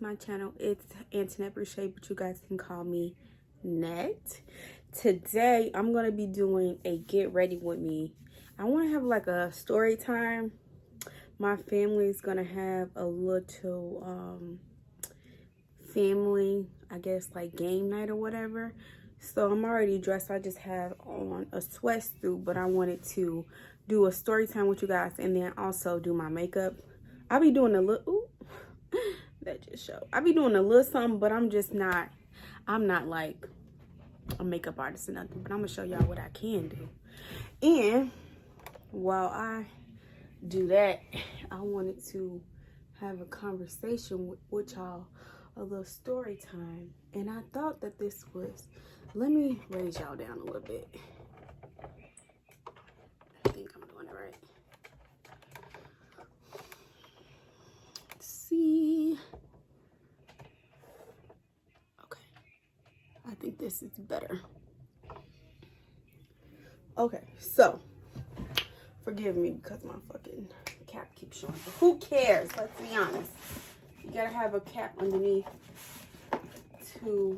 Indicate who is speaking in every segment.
Speaker 1: my channel. It's Antoinette Bruchet, but you guys can call me Net. Today I'm gonna be doing a get ready with me. I want to have like a story time. My family's gonna have a little family, I guess, like game night or whatever. So I'm already dressed. I just have on a sweatsuit, but I wanted to do a story time with you guys and then also do my makeup. I'll be doing a little that just showed. I'll be doing a little something, but I'm not like a makeup artist or nothing, but I'm gonna show y'all what I can do. And while I do that, I wanted to have a conversation with y'all, a little story time. And I thought that this was, let me raise y'all down a little bit. I think I'm doing it right. Let's see. Okay. I think this is better. Okay, so forgive me because my fucking cap keeps showing. But who cares? Let's be honest. You gotta have a cap underneath to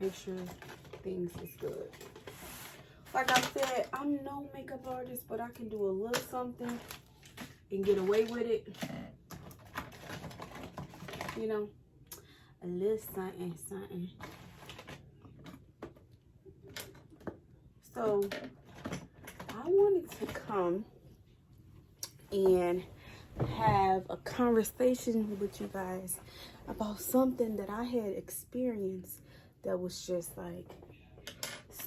Speaker 1: make sure things is good. Like I said, I'm no makeup artist, but I can do a little something and get away with it. You know, a little something. So I wanted to come and have a conversation with you guys about something that I had experienced that was just like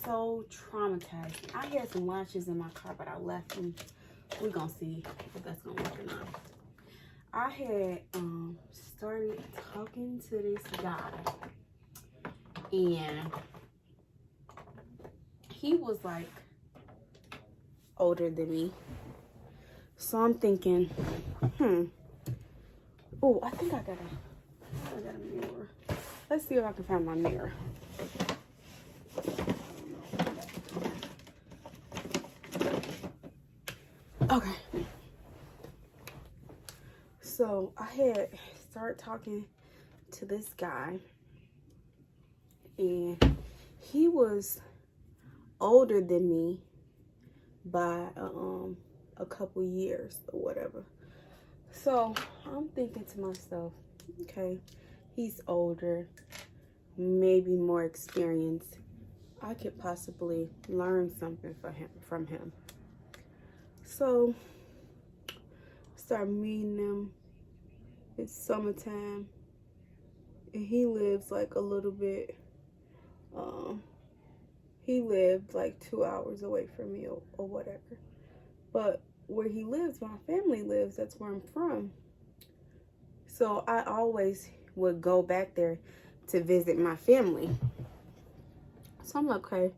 Speaker 1: so traumatizing. I had some watches in my car, but I left them. We're gonna see if that's gonna work or not. I had started talking to this guy, and he was like older than me. So I'm thinking, oh, I think I got a mirror. Let's see if I can find my mirror. Okay. So I had started talking to this guy, and he was older than me by a couple years or whatever. So I'm thinking to myself, okay, he's older, maybe more experienced. I could possibly learn something from him. So start meeting him. It's summertime, and he lives like a little bit. He lived like 2 hours away from me or whatever. But where he lives, my family lives, that's where I'm from. So I always would go back there to visit my family. So I'm like, okay,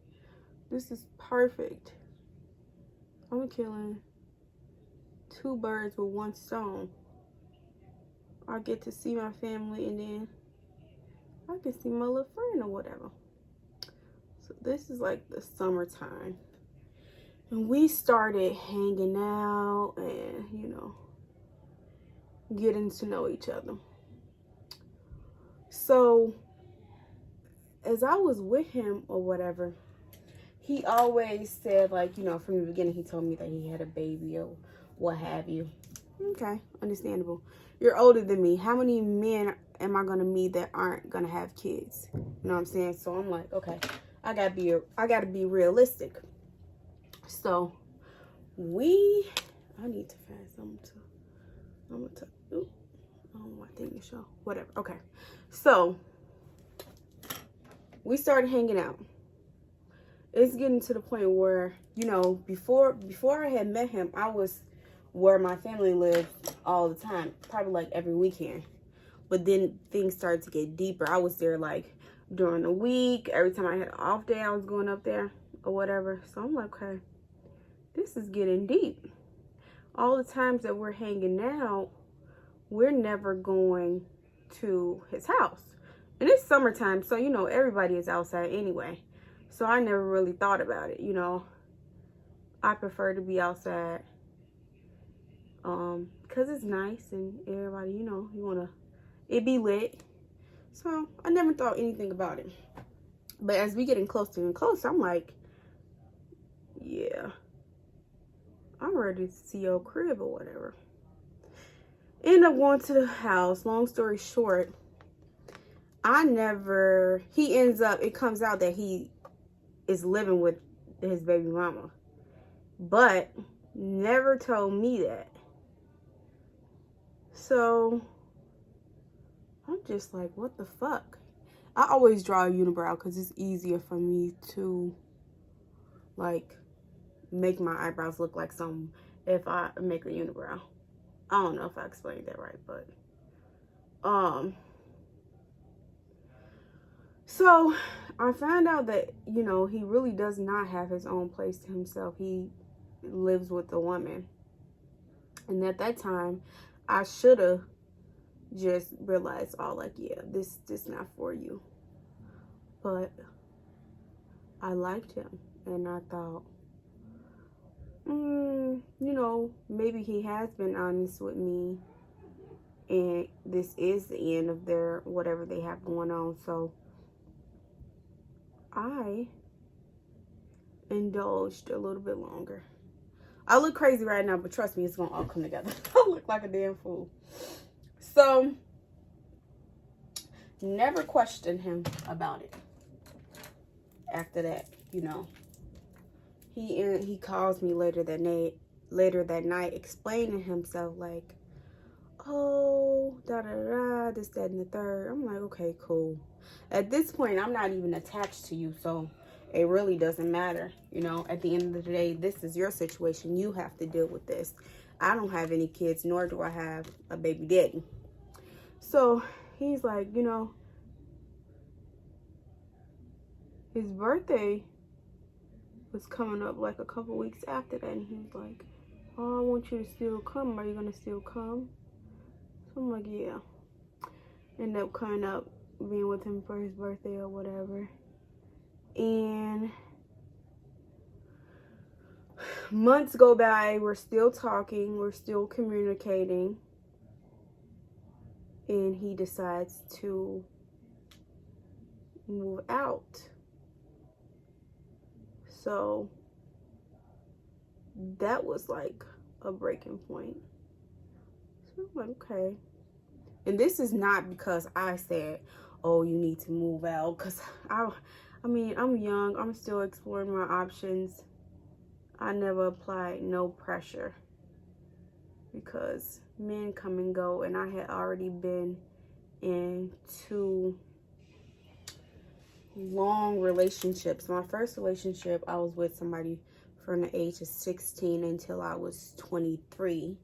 Speaker 1: this is perfect. I'm killing 2 birds with 1 stone. I get to see my family, and then I can see my little friend or whatever. So this is like the summertime. And we started hanging out and, you know, getting to know each other. So as I was with him or whatever, he always said, like, you know, from the beginning, he told me that he had a baby or what have you. Okay, understandable. You're older than me. How many men am I gonna meet that aren't gonna have kids? You know what I'm saying? So I'm like, okay, I gotta be realistic. So I need to find something to, my thing to show. Whatever. Okay. So we started hanging out. It's getting to the point where, you know, before I had met him, I was where my family lived all the time, probably like every weekend. But then things started to get deeper. I was there like during the week. Every time I had an off day, I was going up there or whatever. So I'm like, okay, this is getting deep. All the times that we're hanging out, we're never going to his house. And it's summertime, so, you know, everybody is outside anyway. So I never really thought about it, you know. I prefer to be outside because it's nice and everybody, you know, it be lit. So I never thought anything about it. But as we getting closer and closer, I'm like, yeah, I'm ready to see your crib or whatever. End up going to the house. Long story short, it comes out that he is living with his baby mama. But never told me that. So I'm just like, what the fuck? I always draw a unibrow because it's easier for me to, like, make my eyebrows look like something if I make a unibrow. I don't know if I explained that right, but so I found out that, you know, he really does not have his own place to himself. He lives with a woman. And at that time, I should have just realized, oh, like, yeah, this not for you. But I liked him, and I thought, you know, maybe he has been honest with me, and this is the end of their whatever they have going on. So I indulged a little bit longer. I look crazy right now, but trust me, it's gonna all come together. I look like a damn fool. So never questioned him about it. After that, you know, he calls me later that night, explaining himself like, oh, da da da, this, that, and the third. I'm like, okay, cool. At this point, I'm not even attached to you, so it really doesn't matter. You know, at the end of the day, this is your situation. You have to deal with this. I don't have any kids, nor do I have a baby daddy. So he's like, you know, his birthday was coming up like a couple weeks after that, and he was like, oh, I want you to still come. Are you gonna still come? So I'm like, yeah. Ended up coming up, being with him for his birthday or whatever. And months go by, we're still talking, we're still communicating, and he decides to move out. So that was like a breaking point. So I'm like, okay. And this is not because I said, oh, you need to move out. Because I mean, I'm young. I'm still exploring my options. I never applied no pressure. Because men come and go. And I had already been in 2 long relationships. My first relationship, I was with somebody from the age of 16 until I was 23.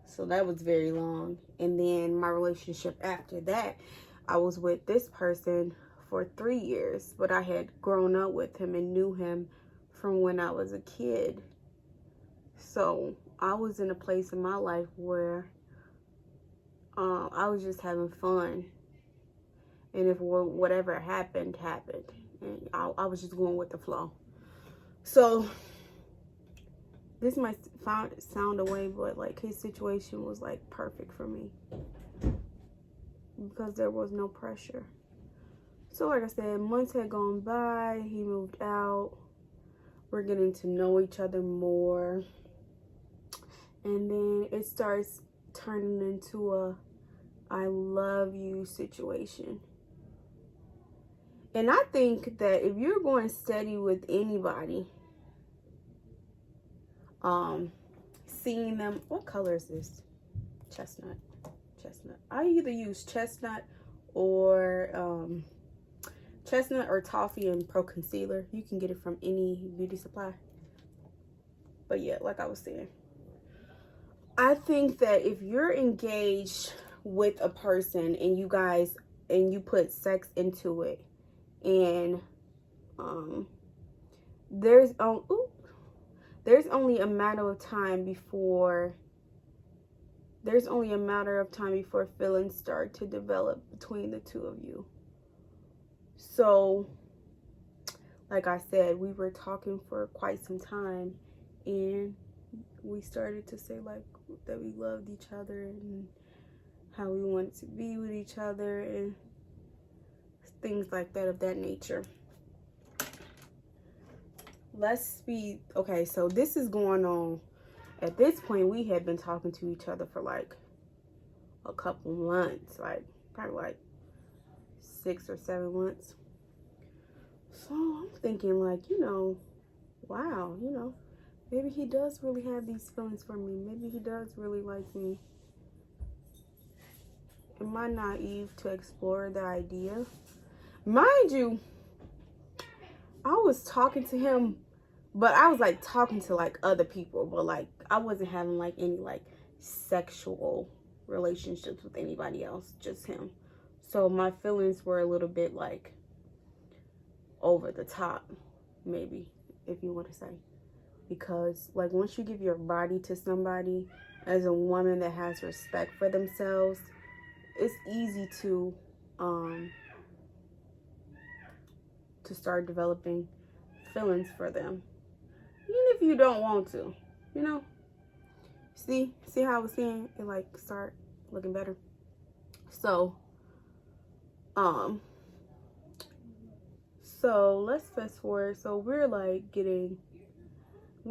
Speaker 1: So that was very long. And then my relationship after that, I was with this person for 3 years. But I had grown up with him and knew him from when I was a kid. So I was in a place in my life where I was just having fun. And if whatever happened, happened. And I was just going with the flow. So this might sound away, but like his situation was like perfect for me. Because there was no pressure. So like I said, months had gone by. He moved out. We're getting to know each other more. And then it starts turning into a I love you situation. And I think that if you're going steady with anybody, seeing them, what color is this? Chestnut. I either use chestnut or toffee and pro concealer. You can get it from any beauty supply. But yeah, like I was saying, I think that if you're engaged with a person and you put sex into it, and there's only a matter of time before feelings start to develop between the two of you. So like I said, we were talking for quite some time, and we started to say like that we loved each other and how we wanted to be with each other and things like that of that nature. Let's be okay. So this is going on. At this point, we had been talking to each other for like a couple months, like probably like 6 or 7 months. So I'm thinking like, wow, maybe he does really have these feelings for me. Maybe he does really like me. Am I naive to explore the idea? Mind you, I was talking to him, but I was like talking to like other people, but like I wasn't having like any like sexual relationships with anybody else, just him. So my feelings were a little bit like over the top, maybe, if you want to say. Because like once you give your body to somebody, as a woman that has respect for themselves, it's easy to start developing feelings for them, even if you don't want to, see how I was saying it, like start looking better. So let's fast forward. So we're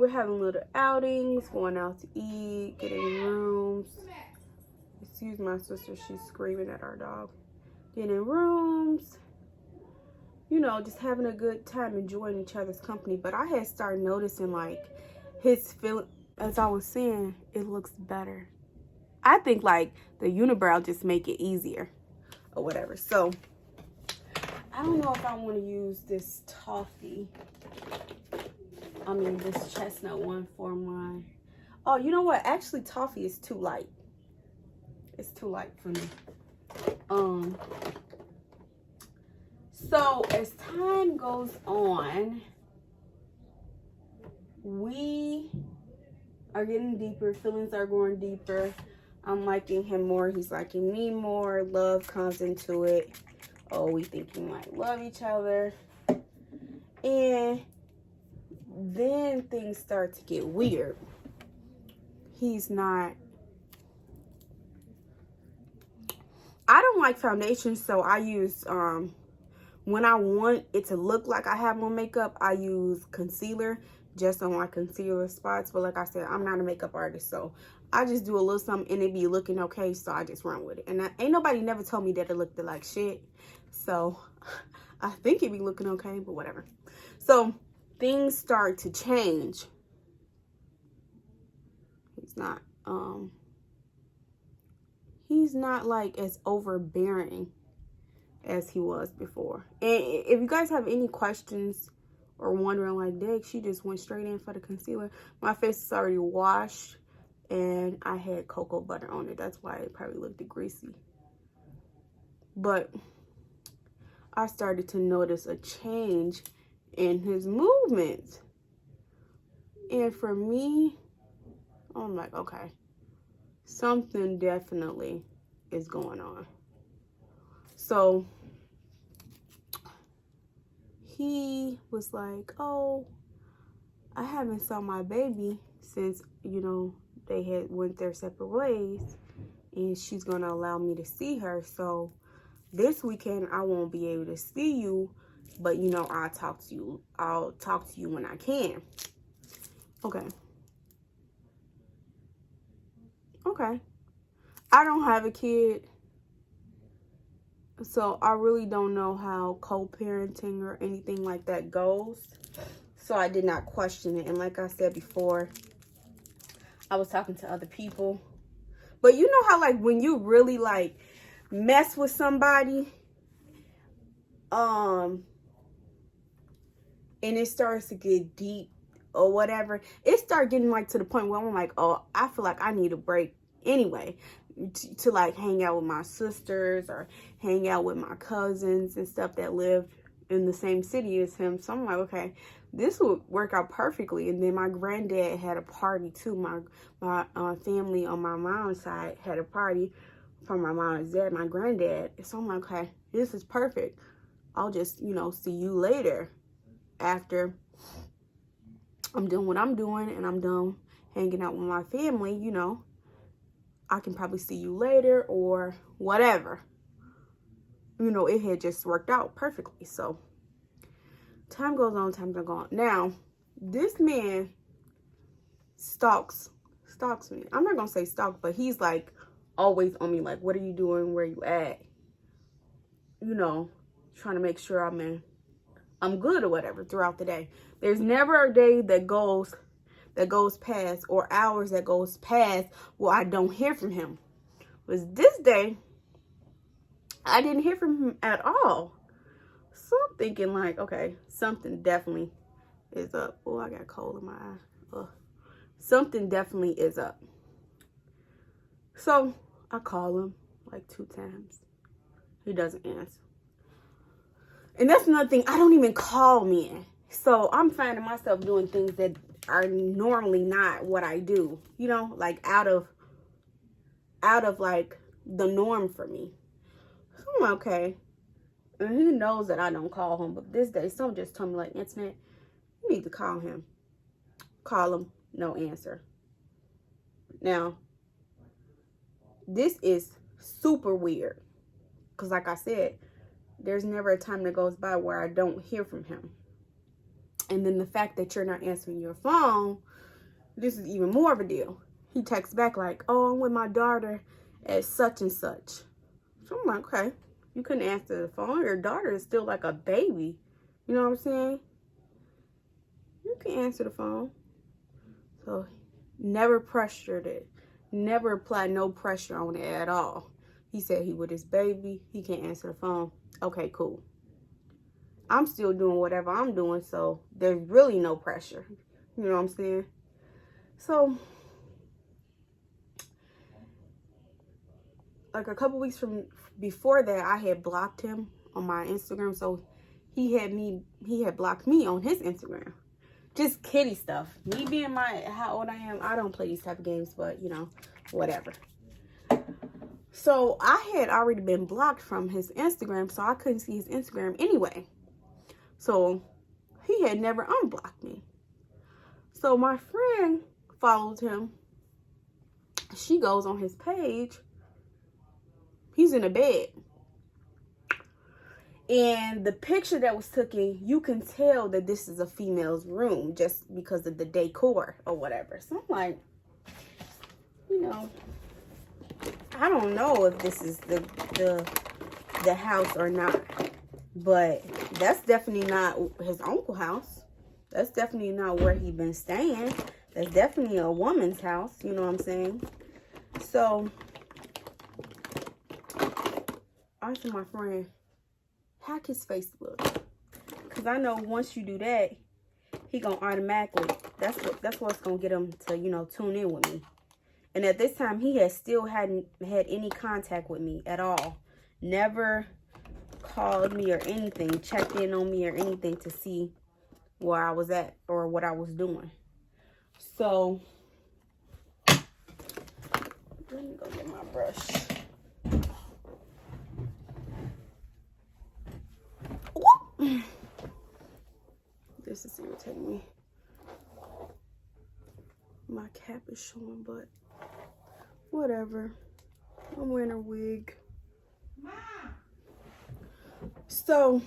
Speaker 1: having little outings, going out to eat, getting rooms. Excuse my sister, she's screaming at our dog. Getting rooms, just having a good time, enjoying each other's company. But I had started noticing like his feeling, as I was saying, it looks better. I think like the unibrow just make it easier or whatever. So I don't know if I want to use this this chestnut one for my, oh, you know what? Actually, toffee is too light. It's too light for me. So as time goes on, we are getting deeper. Feelings are going deeper. I'm liking him more. He's liking me more. Love comes into it. Oh, we think we might love each other. And then things start to get weird. He's not. I don't like foundation, so I use, when I want it to look like I have on makeup, I use concealer just on my concealer spots. But like I said, I'm not a makeup artist, so I just do a little something and it be looking okay, so I just run with it. And ain't nobody never told me that it looked like shit, so I think it be looking okay, but whatever. So things start to change. He's not like as overbearing as he was before. And if you guys have any questions or wondering like, dang, she just went straight in for the concealer, my face is already washed and I had cocoa butter on it. That's why it probably looked greasy. But I started to notice a change in his movements. And for me, I'm like, okay, something definitely is going on. So he was like, oh, I haven't saw my baby since, they had went their separate ways, and she's going to allow me to see her. So this weekend I won't be able to see you, but I'll talk to you. I'll talk to you when I can. Okay. I don't have a kid, so I really don't know how co-parenting or anything like that goes. So I did not question it. And like I said before, I was talking to other people. But you know how like when you really like mess with somebody, and it starts to get deep or whatever, it started getting like to the point where I'm like, oh, I feel like I need a break anyway, to like hang out with my sisters or hang out with my cousins and stuff that live in the same city as him. So I'm like, okay, this would work out perfectly. And then my granddad had a party too. My family on my mom's side had a party from my mom's dad, my granddad. So I'm like, okay, this is perfect. I'll just, see you later after I'm doing what I'm doing and I'm done hanging out with my family, you know, I can probably see you later or whatever. You know, it had just worked out perfectly. So time goes on, time goes on. Now, this man stalks me. I'm not gonna say stalk, but he's like always on me, like, what are you doing? Where you at? You know, trying to make sure I'm good or whatever throughout the day. There's never a day that goes past or hours that goes past where I don't hear from him. But this day, I didn't hear from him at all. So I'm thinking like, okay, something definitely is up. Oh, I got coal in my eye. Ugh. Something definitely is up. So I call him like 2 times. He doesn't answer. And that's another thing. I don't even call men. So I'm finding myself doing things that are normally not what I do. You know, like out of like the norm for me. So I'm okay. And he knows that I don't call him. But this day, someone just told me, like, Internet, you need to call him. Call him, no answer. Now, this is super weird. Because like I said, there's never a time that goes by where I don't hear from him. And then the fact that you're not answering your phone, this is even more of a deal. He texts back like, oh, I'm with my daughter at such and such. So I'm like, okay, you couldn't answer the phone. Your daughter is still like a baby. You know what I'm saying? You can answer the phone. So never pressured it. Never applied no pressure on it at all. He said he with his baby. He can't answer the phone. Okay, cool. I'm still doing whatever I'm doing, so there's really no pressure. You know what I'm saying? So, like a couple weeks before that, I had blocked him on my Instagram. So he had blocked me on his Instagram. Just kiddie stuff. Me being how old I am, I don't play these type of games, but you know, whatever. So I had already been blocked from his Instagram, so I couldn't see his Instagram anyway. So he had never unblocked me. So my friend followed him. She goes on his page. He's in a bed. And the picture that was taken, you can tell that this is a female's room just because of the decor or whatever. So I'm like, you know, I don't know if this is the house or not. But that's definitely not his uncle's house. That's definitely not where he been staying. That's definitely a woman's house. You know what I'm saying? So I told my friend, hack his Facebook. Because I know once you do that, he gonna automatically, that's what's gonna get him to, you know, tune in with me. And at this time, he hadn't had any contact with me at all. Never called me or anything, checked in on me or anything to see where I was at or what I was doing. So let me go get my brush. Whoop. This is irritating me. My cap is showing, but whatever. I'm wearing a wig. So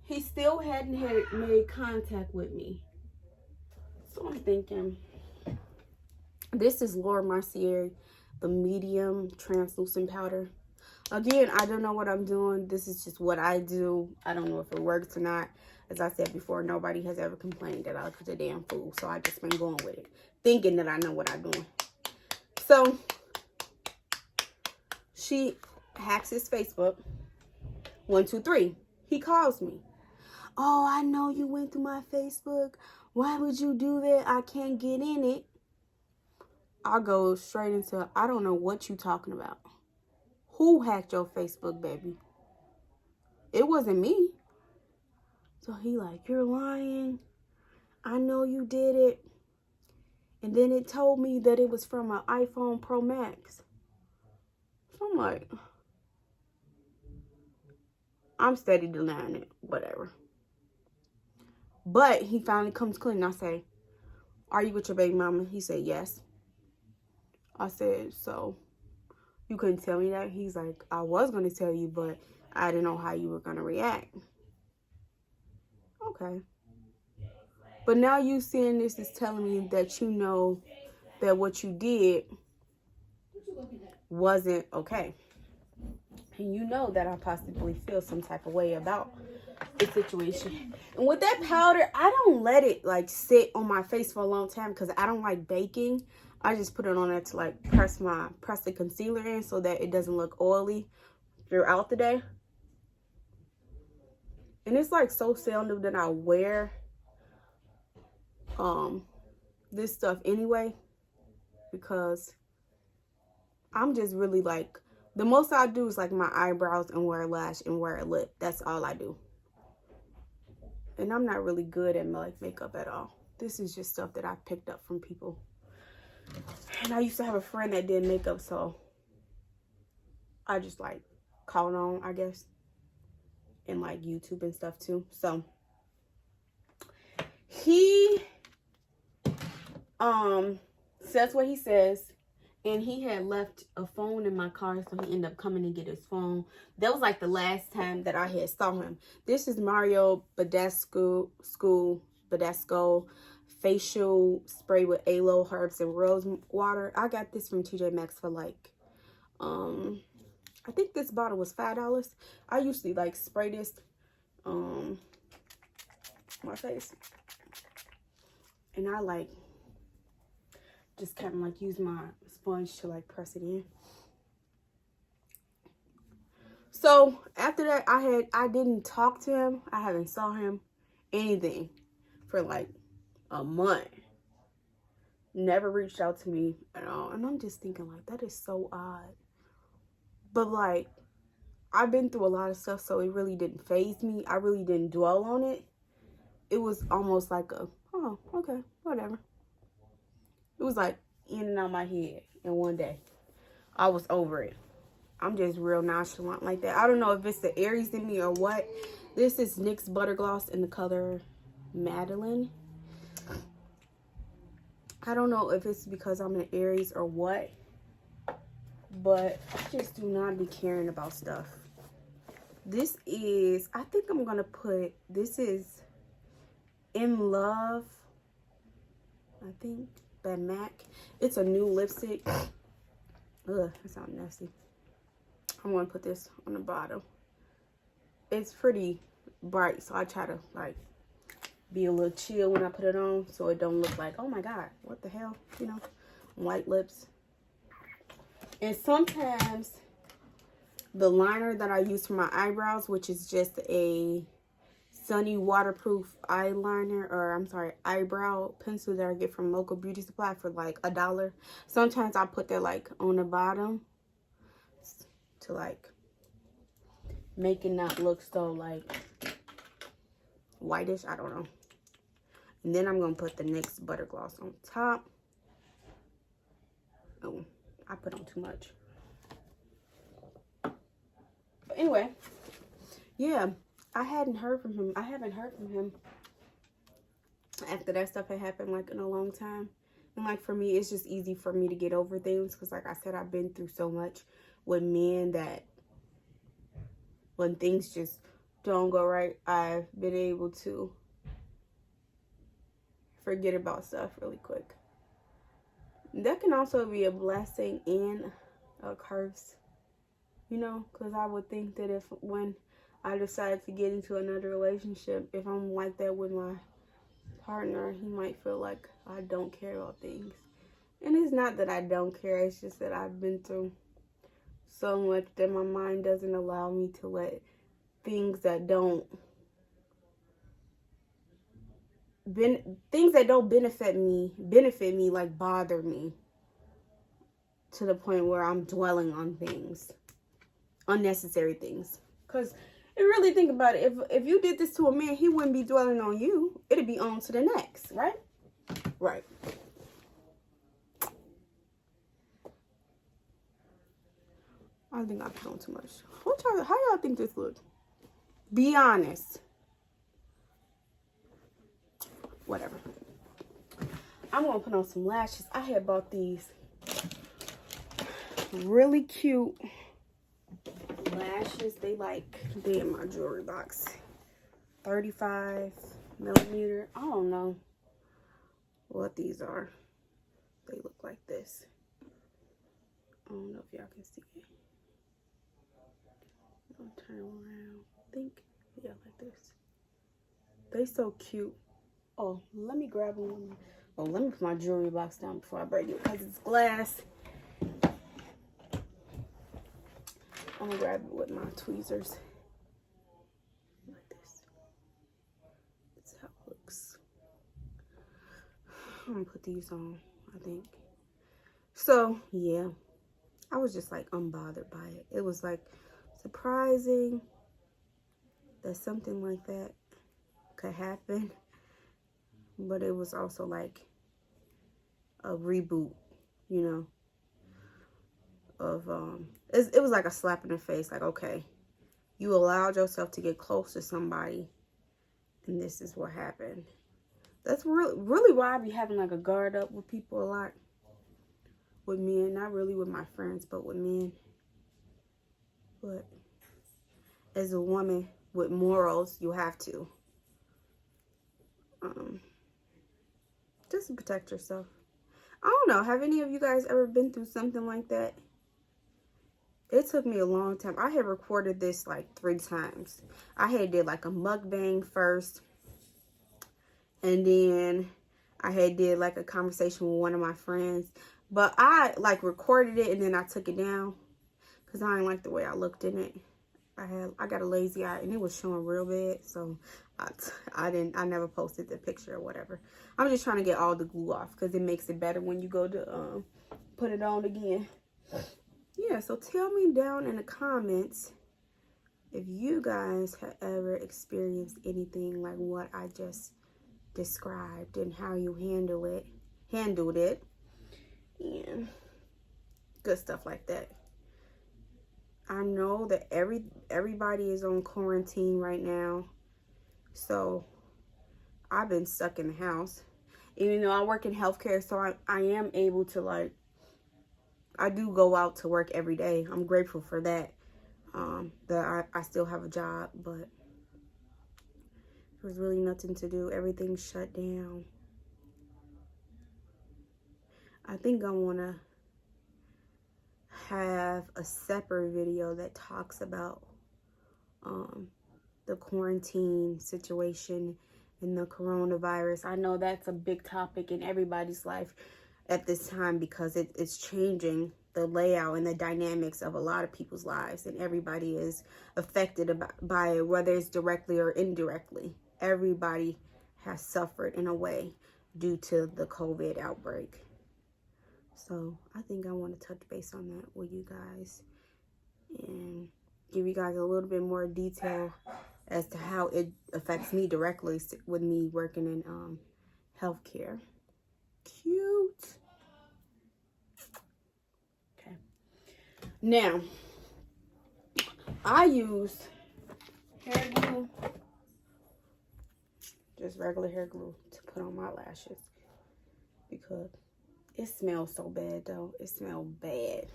Speaker 1: he still hadn't made contact with me. So I'm thinking, this is Laura Mercier, the medium translucent powder. Again, I don't know what I'm doing. This is just what I do. I don't know if it works or not. As I said before, nobody has ever complained that I look a damn fool. So I just been going with it, thinking that I know what I'm doing. So she hacks his Facebook. 1, 2, 3. He calls me. Oh, I know you went through my Facebook. Why would you do that? I can't get in it. I go straight into, I don't know what you talking about. Who hacked your Facebook, baby? It wasn't me. So he like, you're lying. I know you did it. And then it told me that it was from an iPhone Pro Max. So I'm like, I'm steady denying it. Whatever. But he finally comes clean and I say, are you with your baby mama? He said, yes. I said, so you couldn't tell me that? He's like, I was going to tell you, but I didn't know how you were going to react. Okay. But now you seeing this is telling me that you know that what you did wasn't okay. And you know that I possibly feel some type of way about the situation. And with that powder, I don't let it like sit on my face for a long time because I don't like baking. I just put it on there to like press the concealer in so that it doesn't look oily throughout the day. And it's like so seldom that I wear this stuff anyway, because I'm just really like, the most I do is like my eyebrows and wear a lash and wear a lip. That's all I do. And I'm not really good at like makeup at all. This is just stuff that I picked up from people. And I used to have a friend that did makeup, so I just like caught on, I guess, and like YouTube and stuff too. So he says what he says, and he had left a phone in my car, so he ended up coming to get his phone. That was like the last time that I had saw him. This is Mario Badescu facial spray with aloe, herbs, and rose water. I got this from TJ Maxx for like, I think this bottle was $5. I usually like spray this my face, and I like just kind of like use my sponge to like press it in. So after that, I didn't talk to him. I haven't saw him anything for like a month. Never reached out to me at all. And I'm just thinking like, that is so odd. But like, I've been through a lot of stuff, so it really didn't faze me. I really didn't dwell on it. It was almost like a, oh, okay, whatever. It was like in and out my head in one day. I was over it. I'm just real nonchalant like that. I don't know if it's the Aries in me or what. This is NYX Butter Gloss in the color Madeline. I don't know if it's because I'm an Aries or what, but I just do not be caring about stuff. This is, I think I'm going to put, this is In Love, I think, by MAC. It's a new lipstick. Ugh, that sounds nasty. I'm going to put this on the bottom. It's pretty bright, so I try to like be a little chill when I put it on, so it don't look like, oh my god, what the hell, you know, white lips. And sometimes the liner that I use for my eyebrows, which is just a Sunny waterproof eyeliner, or I'm sorry, eyebrow pencil that I get from local beauty supply for like $1. Sometimes I put that like on the bottom to like make it not look so like whitish, I don't know. And then I'm gonna put the NYX Butter Gloss on top. Oh, I put on too much. But anyway, yeah, I haven't heard from him after that stuff had happened like in a long time. And like for me, it's just easy for me to get over things because like I said, I've been through so much with men that when things just don't go right, I've been able to forget about stuff really quick. That can also be a blessing and a curse, you know, because I would think that if when I decide to get into another relationship, if I'm like that with my partner, he might feel like I don't care about things. And it's not that I don't care, it's just that I've been through so much that my mind doesn't allow me to let things that don't benefit me like bother me to the point where I'm dwelling on things, unnecessary things. Because if you really think about it, if you did this to a man, he wouldn't be dwelling on you. It'd be on to the next, right? Right. I think I put on too much. How y'all think this looks? Be honest. Whatever. I'm gonna put on some lashes. I had bought these really cute lashes. They in my jewelry box. 35 millimeter. I don't know what these are. They look like this. I don't know if y'all can see it. I'll turn around. Yeah, like this. They so cute. Oh, let me grab one. Oh, let me put my jewelry box down before I break it because it's glass. I'm gonna grab it with my tweezers. Like this. That's how it looks. I'm gonna put these on, I think. So, yeah. I was just like unbothered by it. It was like surprising that something like that could happen. But it was also like a reboot, you know, of it was like a slap in the face. Like, okay, you allowed yourself to get close to somebody and this is what happened. That's really why I be having like a guard up with people a lot. With men, not really with my friends, but with men. But as a woman with morals, you have to just to protect yourself. I don't know, have any of you guys ever been through something like that? It took me a long time. I had recorded this like 3 times. I had did like a mukbang first, and then I had did like a conversation with one of my friends. But I like recorded it and then I took it down because I didn't like the way I looked in it. I got a lazy eye and it was showing real bad, so I never posted the picture or whatever. I'm just trying to get all the glue off because it makes it better when you go to put it on again. Yeah, so tell me down in the comments if you guys have ever experienced anything like what I just described and how you handled it, and good stuff like that. I know that everybody is on quarantine right now, so I've been stuck in the house. Even though I work in healthcare, so I am able to, like, I do go out to work every day. I'm grateful for that. That I still have a job, but there's really nothing to do. Everything's shut down. I think I want to have a separate video that talks about the quarantine situation and the coronavirus. I know that's a big topic in everybody's life at this time because it's changing the layout and the dynamics of a lot of people's lives, and everybody is affected by it, whether it's directly or indirectly. Everybody has suffered in a way due to the COVID outbreak. So I think I want to touch base on that with you guys and give you guys a little bit more detail as to how it affects me directly with me working in healthcare. Cute. Okay. Now, I use hair glue, just regular hair glue, to put on my lashes because it smells so bad though. It smells bad.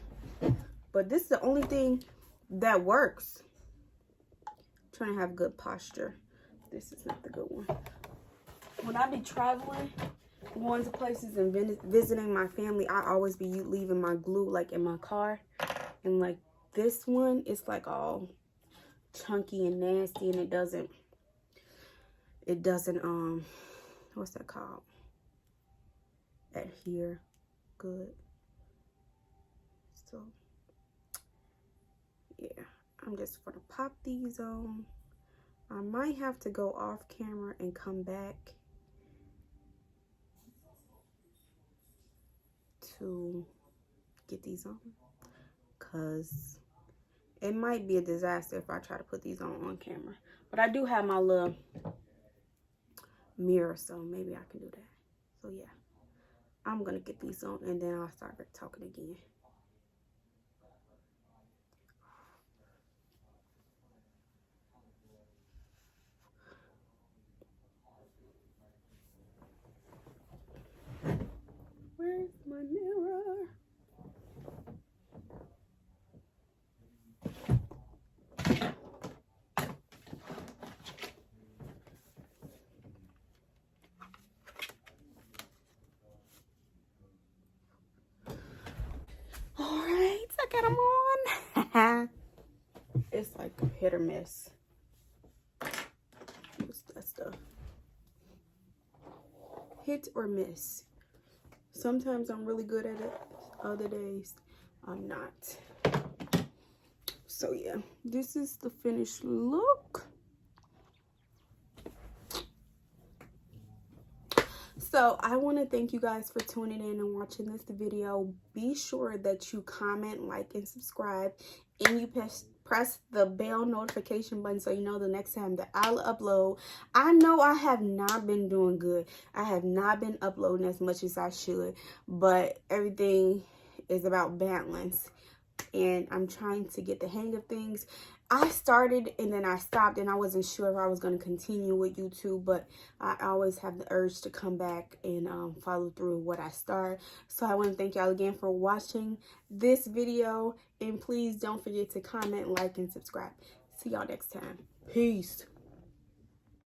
Speaker 1: But this is the only thing that works. I'm trying to have good posture. This is not the good one. When I be traveling, going to places and visiting my family, I always be leaving my glue like in my car. And like this one, it's like all chunky and nasty, and it doesn't, what's that called? Adhere good. So yeah, I'm just gonna pop these on. I might have to go off camera and come back to get these on, because it might be a disaster if I try to put these on camera. But I do have my little mirror, so maybe I can do that. So yeah, I'm gonna get these on and then I'll start talking again. my mirror. All right, I got them on. It's like hit or miss. What's that stuff? Hit or miss. Sometimes I'm really good at it. Other days, I'm not. So yeah, this is the finished look. So I want to thank you guys for tuning in and watching this video. Be sure that you comment, like, and subscribe, and you press the bell notification button so you know the next time that I'll upload. I know I have not been doing good. I have not been uploading as much as I should, but everything is about balance, and I'm trying to get the hang of things. I started and then I stopped, and I wasn't sure if I was going to continue with YouTube, but I always have the urge to come back and follow through what I start. So I want to thank y'all again for watching this video, and please don't forget to comment, like, and subscribe. See y'all next time. Peace.